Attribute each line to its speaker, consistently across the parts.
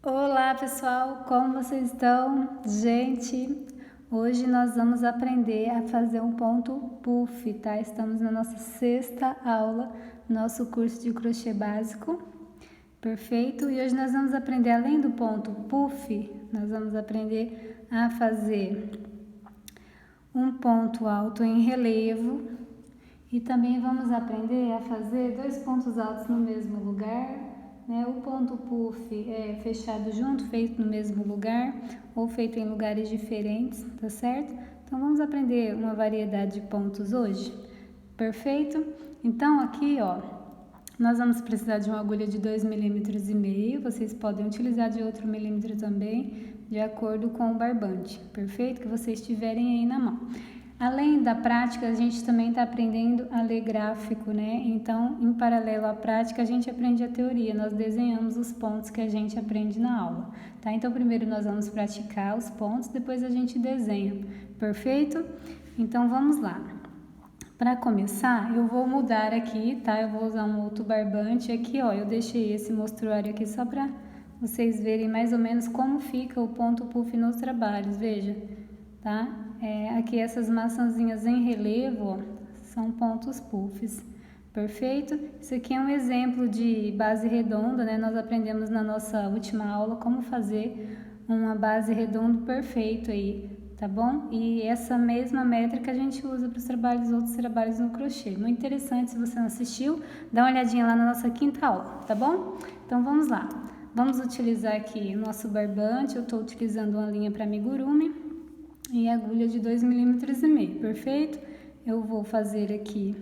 Speaker 1: Olá pessoal, como vocês estão? Gente, hoje nós vamos aprender a fazer um ponto puff, tá? Estamos na nossa sexta aula, nosso curso de crochê básico, perfeito? E hoje nós vamos aprender, além do ponto puff, nós vamos aprender a fazer um ponto alto em relevo e também vamos aprender a fazer dois pontos altos no mesmo lugar, né? O ponto puff é fechado junto, feito no mesmo lugar ou feito em lugares diferentes, tá certo? Então vamos aprender uma variedade de pontos hoje, perfeito? Então aqui, ó, nós vamos precisar de uma agulha de 2,5 mm, vocês podem utilizar de outro milímetro também, de acordo com o barbante, perfeito? Que vocês tiverem aí na mão. Além da prática, a gente também está aprendendo a ler gráfico, né? Então, em paralelo à prática, a gente aprende a teoria. Nós desenhamos os pontos que a gente aprende na aula, tá? Então, primeiro nós vamos praticar os pontos, depois a gente desenha, perfeito? Então, vamos lá. Para começar, eu vou mudar aqui, tá? Eu vou usar um outro barbante aqui, ó. Eu deixei esse mostruário aqui só para vocês verem mais ou menos como fica o ponto puff nos trabalhos, veja, tá? Aqui essas maçãzinhas em relevo, ó, são pontos puffs, perfeito? Isso aqui é um exemplo de base redonda, né? Nós aprendemos na nossa última aula como fazer uma base redonda perfeito aí, tá bom? E essa mesma métrica a gente usa para os outros trabalhos no crochê. Muito interessante, se você não assistiu, dá uma olhadinha lá na nossa quinta aula, tá bom? Então vamos lá. Vamos utilizar aqui o nosso barbante, eu estou utilizando uma linha para amigurumi e agulha de 2,5 mm, perfeito? Eu vou fazer aqui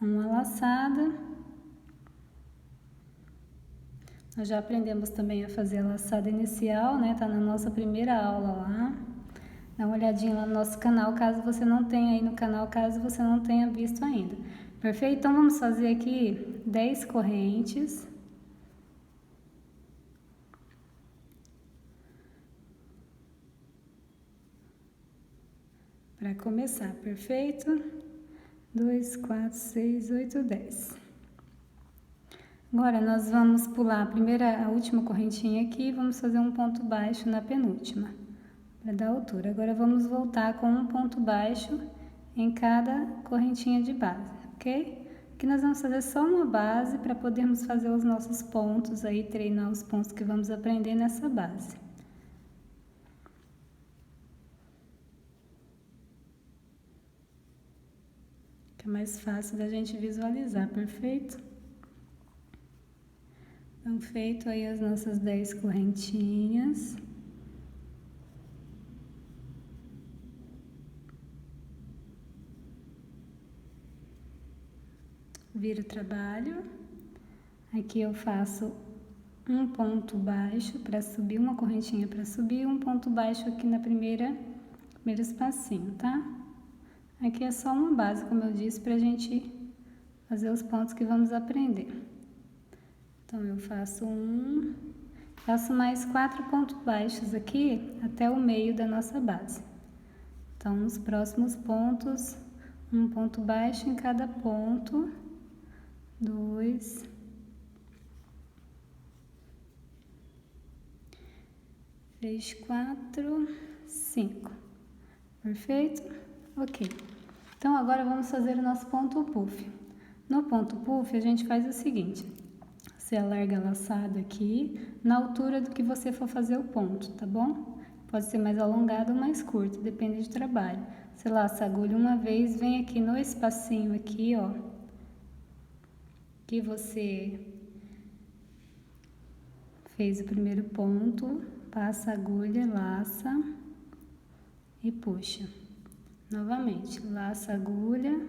Speaker 1: uma laçada. Nós já aprendemos também a fazer a laçada inicial, né? Tá na nossa primeira aula lá. Dá uma olhadinha lá no nosso canal, caso você não tenha aí no canal, caso você não tenha visto ainda. Perfeito? Então vamos fazer aqui 10 correntes. Para começar, perfeito? 2, 4, 6, 8, 10. Agora nós vamos pular a última correntinha aqui e vamos fazer um ponto baixo na penúltima, para dar altura. Agora vamos voltar com um ponto baixo em cada correntinha de base, ok? Aqui nós vamos fazer só uma base para podermos fazer os nossos pontos aí, treinar os pontos que vamos aprender nessa base. Fica mais fácil da gente visualizar, perfeito? Então, feito aí as nossas 10 correntinhas. Viro o trabalho. Aqui eu faço um ponto baixo para subir, uma correntinha para subir, um ponto baixo aqui na primeiro espacinho, tá? Aqui é só uma base, como eu disse, para a gente fazer os pontos que vamos aprender. Então, eu faço mais 4 pontos baixos aqui até o meio da nossa base. Então, nos próximos pontos, um ponto baixo em cada ponto, 2, 3, 4, 5. Perfeito? Ok. Então, agora vamos fazer o nosso ponto puff. No ponto puff, a gente faz o seguinte. Você alarga a laçada aqui, na altura do que você for fazer o ponto, tá bom? Pode ser mais alongado ou mais curto, depende do trabalho. Você laça a agulha uma vez, vem aqui no espacinho aqui, ó, que você fez o primeiro ponto, passa a agulha, laça e puxa. Novamente, laça a agulha,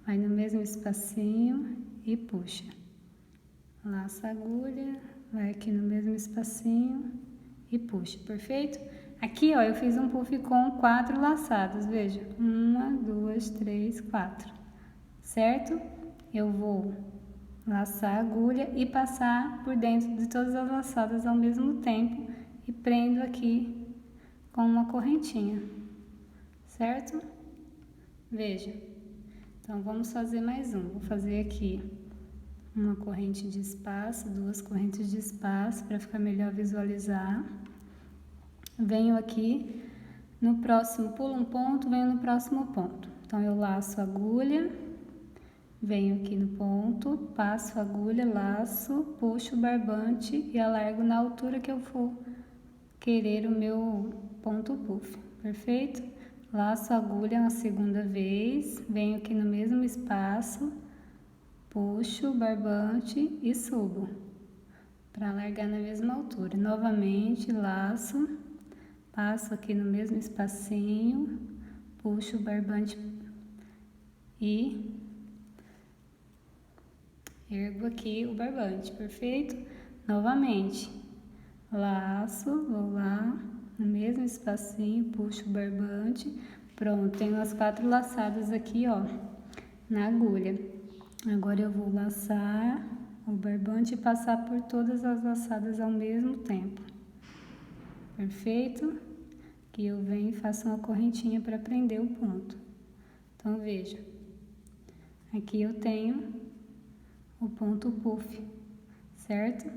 Speaker 1: vai no mesmo espacinho e puxa. Laça a agulha, vai aqui no mesmo espacinho e puxa, perfeito? Aqui, ó, eu fiz um puff com 4 laçadas, veja. 1, 2, 3, 4, certo? Eu vou laçar a agulha e passar por dentro de todas as laçadas ao mesmo tempo e prendo aqui com uma correntinha, certo? Veja. Então, vamos fazer mais um. Vou fazer aqui uma corrente de espaço, 2 correntes de espaço, para ficar melhor visualizar. Venho aqui no próximo, pulo um ponto, venho no próximo ponto. Então, eu laço a agulha, venho aqui no ponto, passo a agulha, laço, puxo o barbante e alargo na altura que eu for querer o meu ponto puff, perfeito? Laço a agulha na segunda vez, venho aqui no mesmo espaço, puxo o barbante e subo, para largar na mesma altura. Novamente, laço, passo aqui no mesmo espacinho, puxo o barbante e ergo aqui o barbante, perfeito? Novamente, laço, vou lá, no mesmo espacinho, puxo o barbante, pronto, tenho as 4 laçadas aqui, ó, na agulha. Agora eu vou laçar o barbante e passar por todas as laçadas ao mesmo tempo, perfeito? Aqui eu venho e faço uma correntinha para prender o ponto. Então, veja, aqui eu tenho o ponto puff, certo?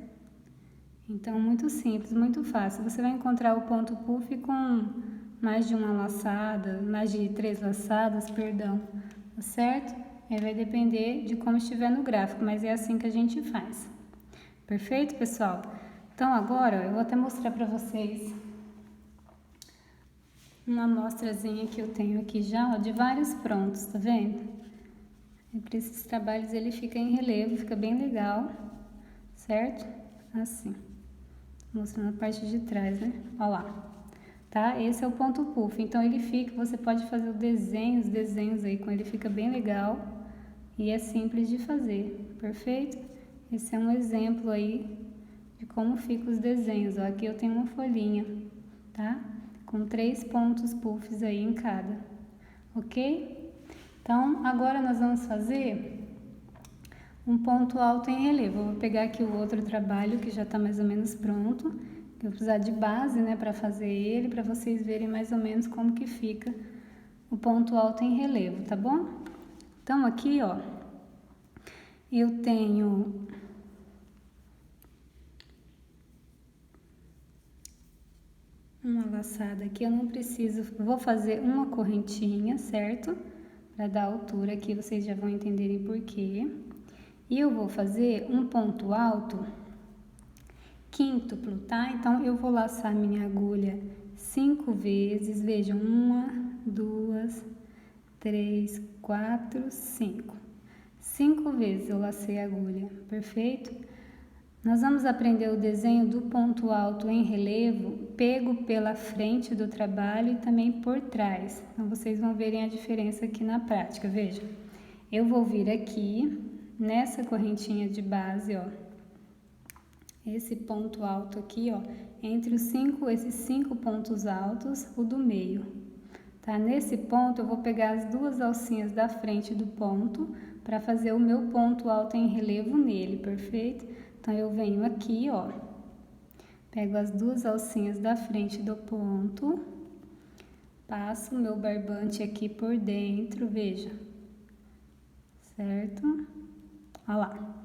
Speaker 1: Então, muito simples, muito fácil. Você vai encontrar o ponto puff com mais de uma laçada, mais de 3 laçadas, perdão, tá certo? Aí vai depender de como estiver no gráfico, mas é assim que a gente faz. Perfeito, pessoal? Então, agora eu vou até mostrar para vocês uma amostrazinha que eu tenho aqui já, ó, de vários prontos, tá vendo? E para esses trabalhos ele fica em relevo, fica bem legal, certo? Assim, mostrando a parte de trás, né? Ó lá, tá? Esse é o ponto puff, então ele fica, você pode fazer os desenhos aí com ele, fica bem legal e é simples de fazer, perfeito? Esse é um exemplo aí de como ficam os desenhos, ó, aqui eu tenho uma folhinha, tá? Com 3 pontos puffs aí em cada, ok? Então, agora nós vamos fazer um ponto alto em relevo. Eu vou pegar aqui o outro trabalho que já está mais ou menos pronto. Eu vou precisar de base, né, para fazer ele, para vocês verem mais ou menos como que fica o ponto alto em relevo, tá bom? Então, aqui, ó, eu tenho uma laçada aqui, eu não preciso, vou fazer uma correntinha, certo? Para dar altura aqui, vocês já vão entenderem por quê. E eu vou fazer um ponto alto quíntuplo, tá? Então, eu vou laçar minha agulha 5 vezes, vejam, 1, 2, 3, 4, 5. 5 vezes eu lacei a agulha, perfeito? Nós vamos aprender o desenho do ponto alto em relevo, pego pela frente do trabalho e também por trás. Então, vocês vão verem a diferença aqui na prática, veja. Eu vou vir aqui, nessa correntinha de base, ó, esse ponto alto aqui, ó, entre esses 5 pontos altos, o do meio. Tá? Nesse ponto, eu vou pegar as 2 alcinhas da frente do ponto para fazer o meu ponto alto em relevo nele, perfeito? Então, eu venho aqui, ó, pego as 2 alcinhas da frente do ponto, passo o meu barbante aqui por dentro, veja, certo? Olha lá.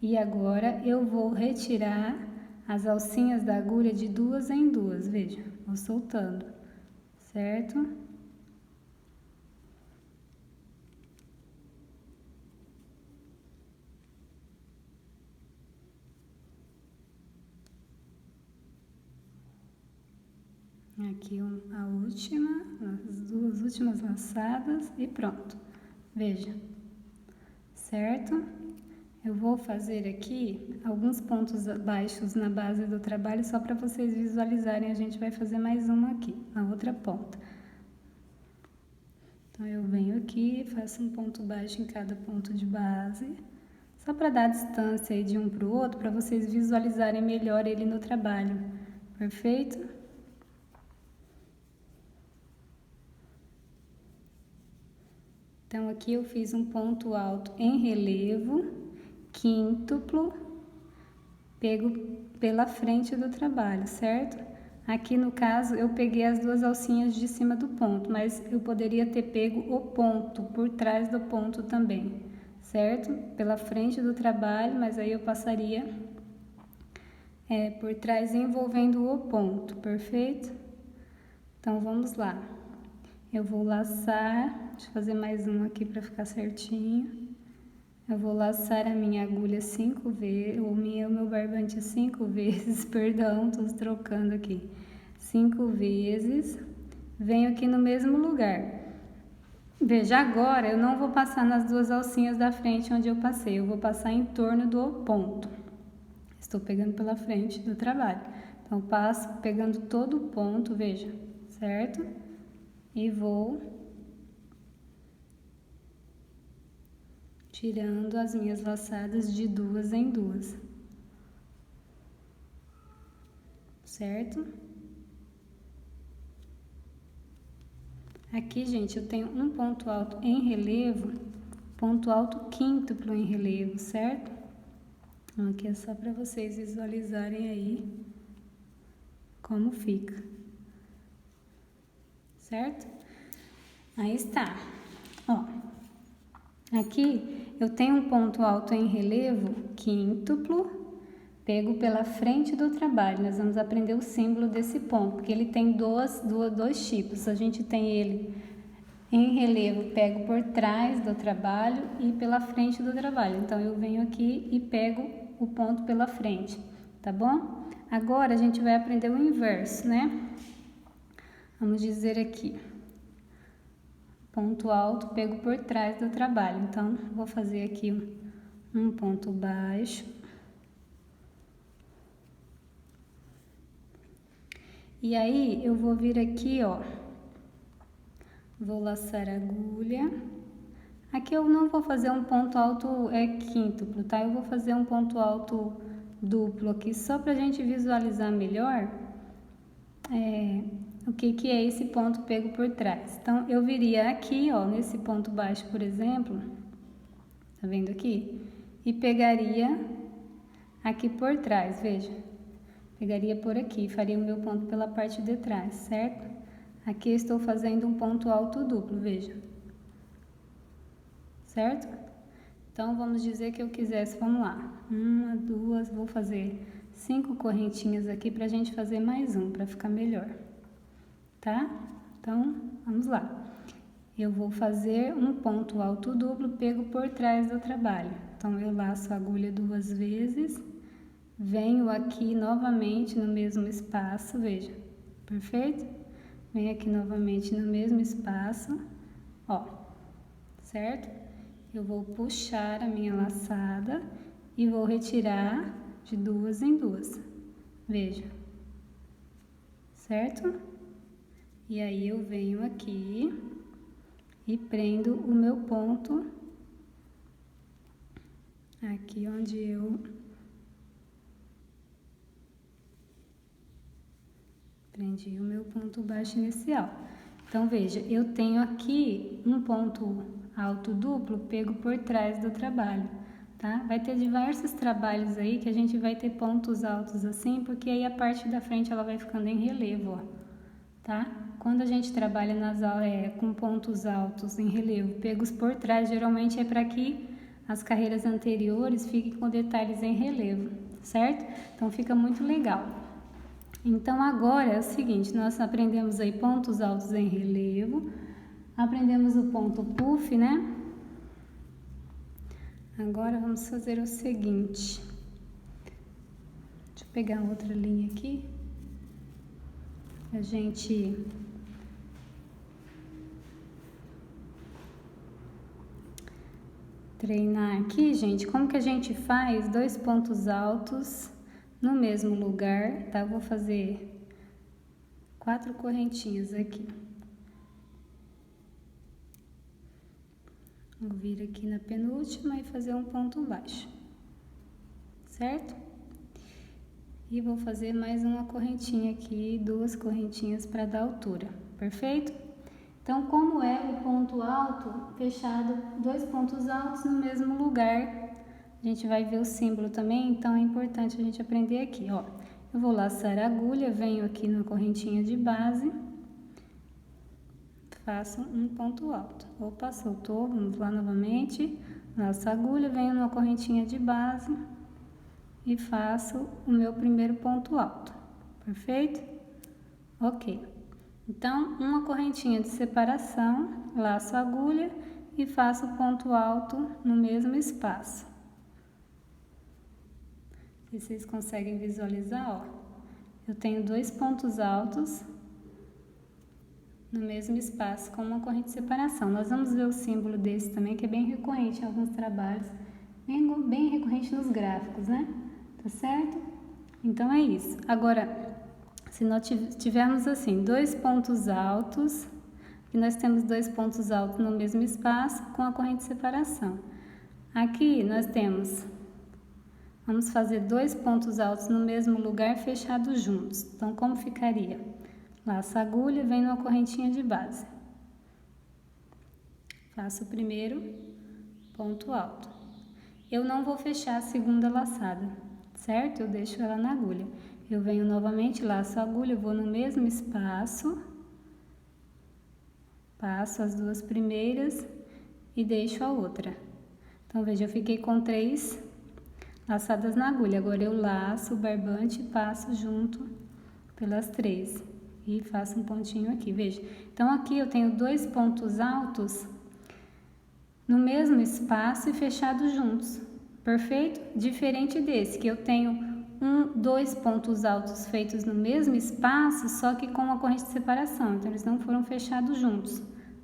Speaker 1: E agora, eu vou retirar as alcinhas da agulha de 2 em 2, veja, vou soltando, certo? Aqui a última, as 2 últimas laçadas e pronto. Veja, certo? Eu vou fazer aqui alguns pontos baixos na base do trabalho só para vocês visualizarem. A gente vai fazer mais uma aqui, na outra ponta. Então, eu venho aqui, faço um ponto baixo em cada ponto de base, só para dar distância aí de um para o outro, para vocês visualizarem melhor ele no trabalho. Perfeito? Então, aqui eu fiz um ponto alto em relevo, quíntuplo, pego pela frente do trabalho, certo? Aqui no caso, eu peguei as 2 alcinhas de cima do ponto, mas eu poderia ter pego o ponto por trás do ponto também, certo? Pela frente do trabalho, mas aí eu passaria por trás envolvendo o ponto, perfeito? Então, vamos lá. Eu vou laçar, deixa eu fazer mais um aqui para ficar certinho. Eu vou laçar a minha agulha 5 vezes, o meu barbante 5 vezes, perdão, tô trocando aqui. 5 vezes, venho aqui no mesmo lugar. Veja, agora eu não vou passar nas duas alcinhas da frente onde eu passei, eu vou passar em torno do ponto. Estou pegando pela frente do trabalho. Então, passo pegando todo o ponto, veja, certo? E vou tirando as minhas laçadas de duas em duas, certo? Aqui, gente, eu tenho um ponto alto em relevo, ponto alto quíntuplo em relevo, certo? Então, aqui é só para vocês visualizarem aí como fica, certo? Aí está, ó. Aqui eu tenho um ponto alto em relevo quíntuplo, pego pela frente do trabalho. Nós vamos aprender o símbolo desse ponto, porque ele tem dois tipos. A gente tem ele em relevo, pego por trás do trabalho e pela frente do trabalho. Então, eu venho aqui e pego o ponto pela frente, tá bom? Agora, a gente vai aprender o inverso, né? Vamos dizer aqui. Ponto alto, pego por trás do trabalho. Então, vou fazer aqui um ponto baixo. E aí, eu vou vir aqui, ó. Vou laçar a agulha. Aqui eu não vou fazer um ponto alto quíntuplo, tá? Eu vou fazer um ponto alto duplo aqui, só pra gente visualizar melhor o que é esse ponto pego por trás. Então, eu viria aqui, ó, nesse ponto baixo, por exemplo, tá vendo aqui? E pegaria aqui por trás, veja. Pegaria por aqui, faria o meu ponto pela parte de trás, certo? Aqui eu estou fazendo um ponto alto duplo, veja. Certo? Então, vamos dizer que eu quisesse, vamos lá. 1, 2, vou fazer 5 correntinhas aqui pra gente fazer mais um, pra ficar melhor. Tá? Então, vamos lá. Eu vou fazer um ponto alto duplo, pego por trás do trabalho. Então, eu laço a agulha 2 vezes, venho aqui novamente no mesmo espaço, veja, perfeito? Venho aqui novamente no mesmo espaço, ó, certo? Eu vou puxar a minha laçada e vou retirar de 2 em 2, veja, certo? E aí, eu venho aqui e prendo o meu ponto aqui onde eu prendi o meu ponto baixo inicial. Então, veja, eu tenho aqui um ponto alto duplo pego por trás do trabalho, tá? Vai ter diversos trabalhos aí que a gente vai ter pontos altos assim, porque aí a parte da frente ela vai ficando em relevo, ó, tá? Quando a gente trabalha com pontos altos em relevo pegos por trás, geralmente é para que as carreiras anteriores fiquem com detalhes em relevo, certo? Então, fica muito legal. Então, agora é o seguinte, nós aprendemos aí pontos altos em relevo, aprendemos o ponto puff, né? Agora, vamos fazer o seguinte. Deixa eu pegar outra linha aqui. A gente treinar aqui, gente, como que a gente faz 2 pontos altos no mesmo lugar, tá? Eu vou fazer 4 correntinhas aqui. Vou vir aqui na penúltima e fazer um ponto baixo, certo? E vou fazer mais uma correntinha aqui, 2 correntinhas para dar altura, perfeito? Então, como é o ponto alto fechado, 2 pontos altos no mesmo lugar, a gente vai ver o símbolo também, então é importante a gente aprender aqui, ó. Eu vou laçar a agulha, venho aqui na correntinha de base, faço um ponto alto. Opa, soltou, vamos lá novamente. laço a agulha, venho numa correntinha de base e faço o meu primeiro ponto alto, perfeito? Ok. Então, uma correntinha de separação, laço a agulha e faço o ponto alto no mesmo espaço. Se vocês conseguem visualizar, ó, eu tenho 2 pontos altos no mesmo espaço com uma corrente de separação. Nós vamos ver o símbolo desse também, que é bem recorrente em alguns trabalhos, bem recorrente nos gráficos, né? Tá certo? Então é isso. Agora, se nós tivermos assim, 2 pontos altos, e nós temos 2 pontos altos no mesmo espaço com a corrente de separação. Aqui nós temos, vamos fazer 2 pontos altos no mesmo lugar fechados juntos. Então, como ficaria? Laço a agulha, venho numa correntinha de base. Faço o primeiro ponto alto. Eu não vou fechar a segunda laçada, certo? Eu deixo ela na agulha. Eu venho novamente, laço a agulha, vou no mesmo espaço, passo as 2 primeiras e deixo a outra. Então, veja, eu fiquei com 3 laçadas na agulha. Agora, eu laço o barbante e passo junto pelas 3 e faço um pontinho aqui, veja. Então, aqui eu tenho 2 pontos altos no mesmo espaço e fechados juntos, perfeito? Diferente desse, que eu tenho 2 pontos altos feitos no mesmo espaço, só que com uma corrente de separação, então eles não foram fechados juntos,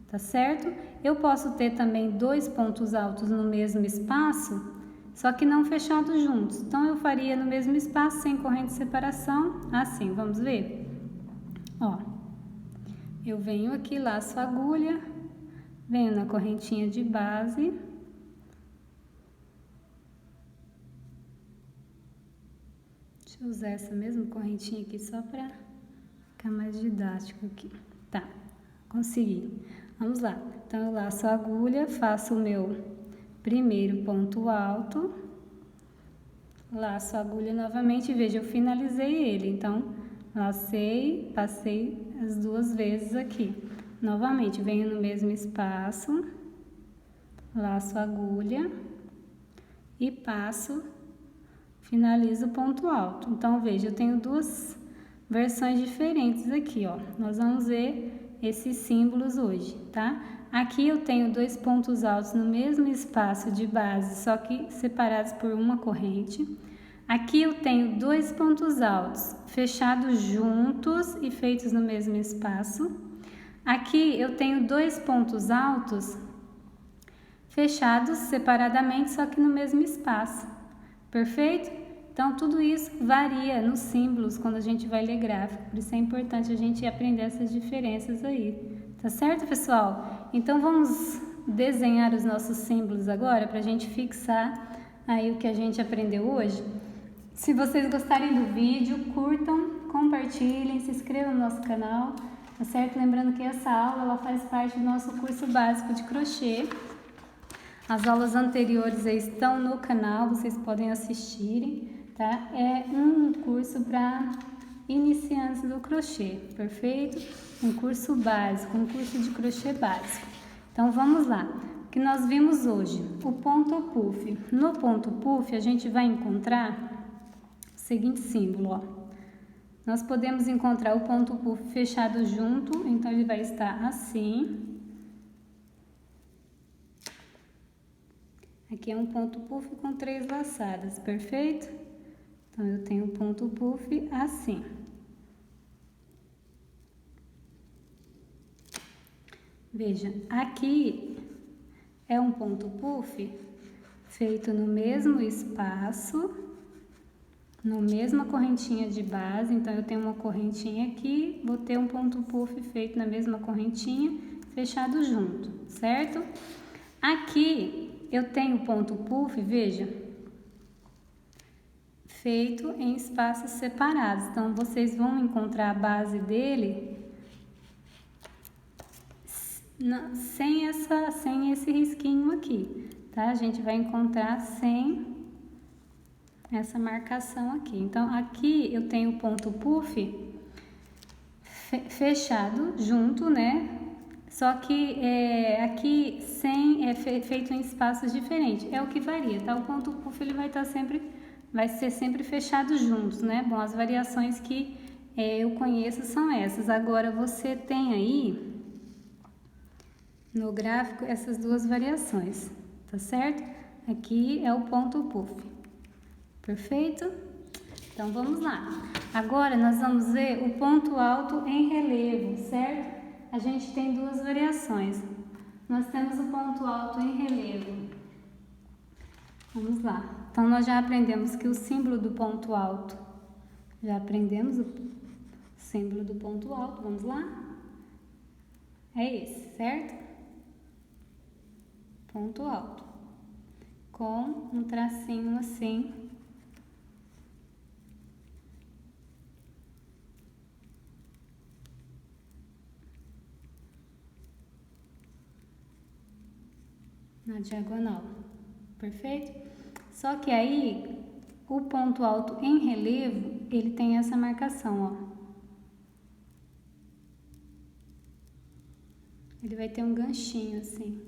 Speaker 1: tá certo? Eu posso ter também 2 pontos altos no mesmo espaço, só que não fechados juntos, então eu faria no mesmo espaço, sem corrente de separação, assim, vamos ver? Ó, eu venho aqui, laço a agulha, venho na correntinha de base, deixa eu usar essa mesma correntinha aqui só para ficar mais didático aqui. Tá, consegui. Vamos lá. Então, eu laço a agulha, faço o meu primeiro ponto alto, laço a agulha novamente, veja, eu finalizei ele. Então, lacei, passei as 2 vezes aqui. Novamente, venho no mesmo espaço, laço a agulha e passo, finalizo o ponto alto. Então, veja, eu tenho 2 versões diferentes aqui, ó. Nós vamos ver esses símbolos hoje, tá? Aqui eu tenho 2 pontos altos no mesmo espaço de base, só que separados por uma corrente. Aqui eu tenho 2 pontos altos fechados juntos e feitos no mesmo espaço. Aqui eu tenho 2 pontos altos fechados separadamente, só que no mesmo espaço. Perfeito? Então, tudo isso varia nos símbolos quando a gente vai ler gráfico. Por isso é importante a gente aprender essas diferenças aí. Tá certo, pessoal? Então, vamos desenhar os nossos símbolos agora para a gente fixar aí o que a gente aprendeu hoje. Se vocês gostarem do vídeo, curtam, compartilhem, se inscrevam no nosso canal. Tá certo? Lembrando que essa aula ela faz parte do nosso curso básico de crochê. As aulas anteriores estão no canal, vocês podem assistirem, tá? É um curso para iniciantes do crochê, perfeito? Um curso básico, um curso de crochê básico. Então, vamos lá. O que nós vimos hoje? O ponto puff. No ponto puff, a gente vai encontrar o seguinte símbolo, ó. Nós podemos encontrar o ponto puff fechado junto, então ele vai estar assim. Aqui é um ponto puff com 3 laçadas, perfeito? Então, eu tenho um ponto puff assim. Veja, aqui é um ponto puff feito no mesmo espaço, na mesma correntinha de base. Então, eu tenho uma correntinha aqui, vou ter um ponto puff feito na mesma correntinha, fechado junto, certo? Aqui eu tenho ponto puff, veja, feito em espaços separados. Então, vocês vão encontrar a base dele sem esse risquinho aqui, tá? A gente vai encontrar sem essa marcação aqui. Então, aqui eu tenho o ponto puff fechado junto, né? só que aqui feito em espaços diferentes, é o que varia, tá? O ponto puff ele vai ser sempre fechado juntos, né? Bom, as variações que eu conheço são essas. Agora você tem aí no gráfico essas duas variações, tá certo? Aqui é o ponto puff, perfeito? Então vamos lá. Agora nós vamos ver o ponto alto em relevo, certo? A gente tem duas variações. Nós temos o ponto alto em relevo. Vamos lá. Então nós já aprendemos que o símbolo do ponto alto, já aprendemos o símbolo do ponto alto, vamos lá? É esse, certo? Ponto alto, com um tracinho assim, na diagonal, perfeito? Só que aí, o ponto alto em relevo, ele tem essa marcação, ó. Ele vai ter um ganchinho assim,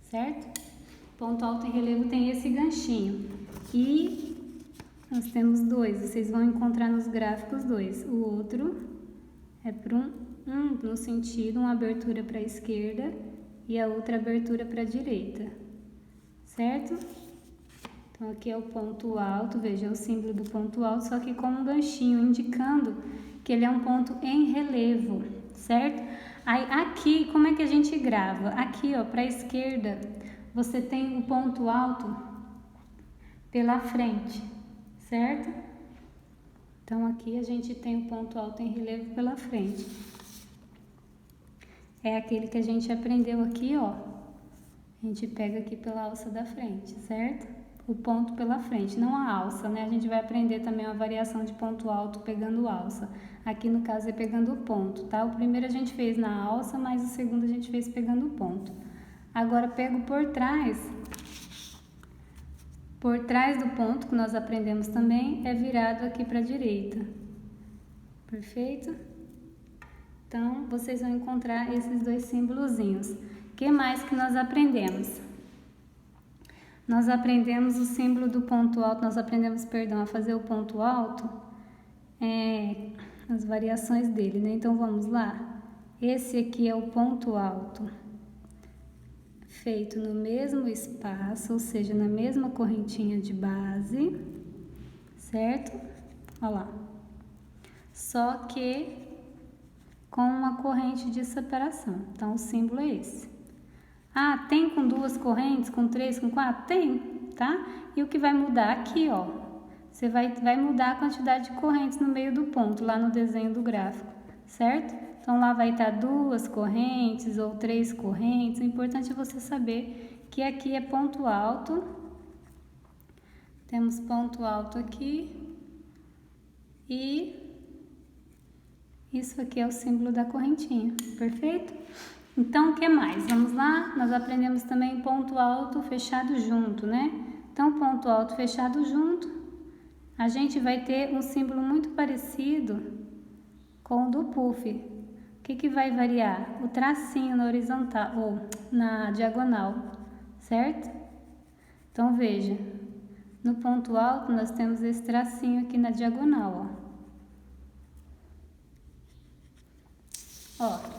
Speaker 1: certo? Ponto alto em relevo tem esse ganchinho. E nós temos dois, vocês vão encontrar nos gráficos dois. O outro é para no sentido, uma abertura para a esquerda e a outra abertura para a direita, certo? Então aqui é o ponto alto, veja, é o símbolo do ponto alto, só que com um ganchinho, indicando que ele é um ponto em relevo, certo? Aí aqui, como é que a gente grava? Aqui, ó, para a esquerda, você tem o ponto alto pela frente, certo? Então aqui a gente tem o ponto alto em relevo pela frente. É aquele que a gente aprendeu aqui, ó. A gente pega aqui pela alça da frente, certo? O ponto pela frente, não a alça, né? A gente vai aprender também uma variação de ponto alto pegando alça. Aqui no caso é pegando o ponto, tá? O primeiro a gente fez na alça, mas o segundo a gente fez pegando o ponto. Agora pego por trás do ponto que nós aprendemos também, é virado aqui para a direita. Perfeito? Então, vocês vão encontrar esses dois símbolozinhos. O que mais que nós aprendemos? Nós aprendemos o símbolo do ponto alto, a fazer o ponto alto, as variações dele, né? Então, vamos lá. Esse aqui é o ponto alto, feito no mesmo espaço, ou seja, na mesma correntinha de base, certo? Olha lá. Só que com uma corrente de separação. Então, o símbolo é esse. Ah, tem com duas correntes, com três, com quatro? Tem, tá? E o que vai mudar aqui, ó, você vai mudar a quantidade de correntes no meio do ponto, lá no desenho do gráfico, certo? Então, lá vai estar duas correntes ou três correntes. O importante é você saber que aqui é ponto alto. Temos ponto alto aqui. E isso aqui é o símbolo da correntinha, perfeito? Então, o que mais? Vamos lá? Nós aprendemos também ponto alto fechado junto, né? Então, ponto alto fechado junto, a gente vai ter um símbolo muito parecido com o do puff. O que vai variar? O tracinho na horizontal ou na diagonal, certo? Então, veja, no ponto alto nós temos esse tracinho aqui na diagonal, ó.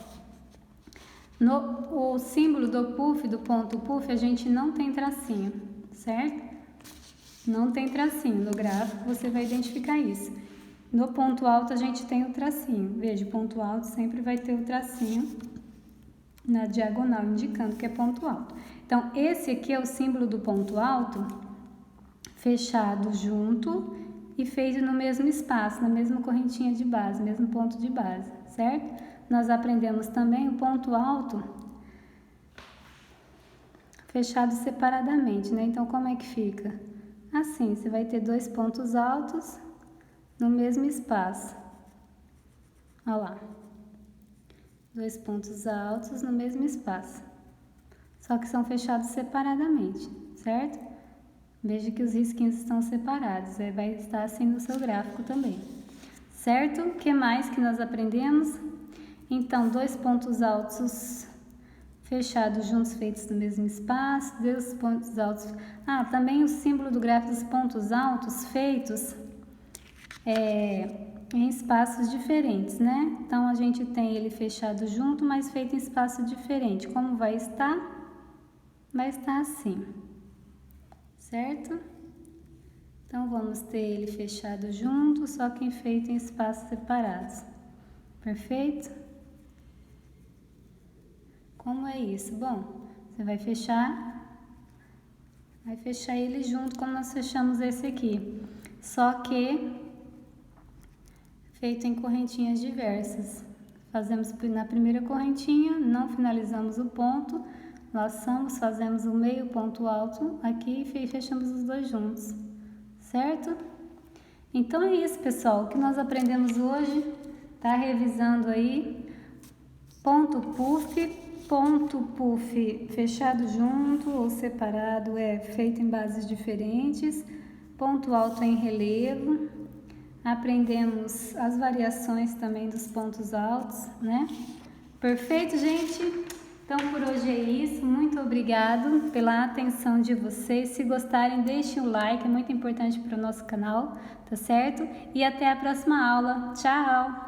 Speaker 1: O símbolo do puff, do ponto puff, a gente não tem tracinho, certo? Não tem tracinho. No gráfico você vai identificar isso. No ponto alto a gente tem o tracinho. Veja, o ponto alto sempre vai ter o tracinho na diagonal, indicando que é ponto alto. Então, esse aqui é o símbolo do ponto alto, fechado junto e feito no mesmo espaço, na mesma correntinha de base, mesmo ponto de base, certo? Nós aprendemos também o ponto alto fechado separadamente, né? Então, como é que fica? Assim, você vai ter dois pontos altos no mesmo espaço. Olha lá. Dois pontos altos no mesmo espaço. Só que são fechados separadamente, certo? Veja que os risquinhos estão separados. Vai estar assim no seu gráfico também. Certo? O que mais que nós aprendemos? Então, 2 pontos altos fechados juntos, feitos no mesmo espaço, 2 pontos altos. Também o símbolo do gráfico dos pontos altos feitos em espaços diferentes, né? Então, a gente tem ele fechado junto, mas feito em espaço diferente. Como vai estar? Vai estar assim, certo? Então, vamos ter ele fechado junto, só que feito em espaços separados. Perfeito? Como é isso? Bom, você vai fechar ele junto como nós fechamos esse aqui, só que feito em correntinhas diversas. Fazemos na primeira correntinha, não finalizamos o ponto, laçamos, fazemos o meio ponto alto aqui e fechamos os dois juntos, certo? Então é isso, pessoal, o que nós aprendemos hoje, tá revisando aí, ponto puff fechado junto ou separado é feito em bases diferentes, ponto alto em relevo, aprendemos as variações também dos pontos altos, né? Perfeito, gente? Então, por hoje é isso. Muito obrigado pela atenção de vocês. Se gostarem, deixem o like, é muito importante para o nosso canal, tá certo? E até a próxima aula. Tchau!